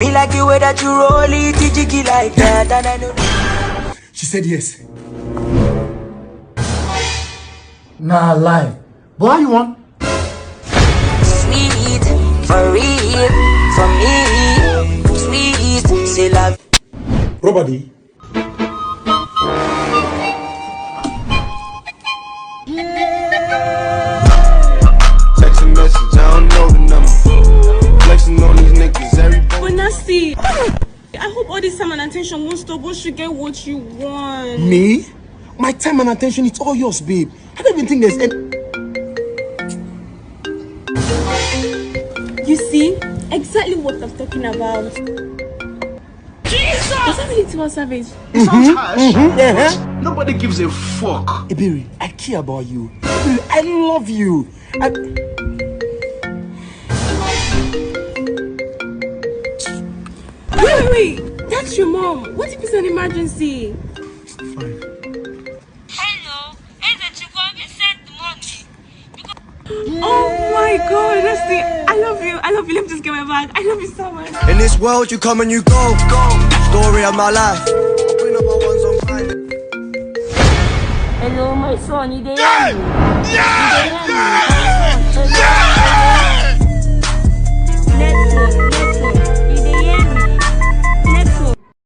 Me like the way that you roll it, jiggy like that, and I know. She said yes. Nah, lie. What you want? Sweet, for real, for me. Sweet, c'est la. Robert. Text a message, I don't know the number. Flexing on these niggas every day. But nasty. I hope all this time and attention won't stop once you get what you want. Me? My time and attention, it's all yours, babe. I don't even think there's any... You see? Exactly what I'm talking about. Jesus! Is that really too savage? It sounds harsh. Yeah. Nobody gives a fuck. Iberi, I care about you. Iberi, I love you. Wait. That's your mom. What if it's an emergency? Fine. Hello, send the money. Oh my God, Nasty. I love you. Let me just get my bag. I love you so much. In this world, you come and you go. Story of my life. Bring up my ones on fire. Hello, my son, you there? Yeah!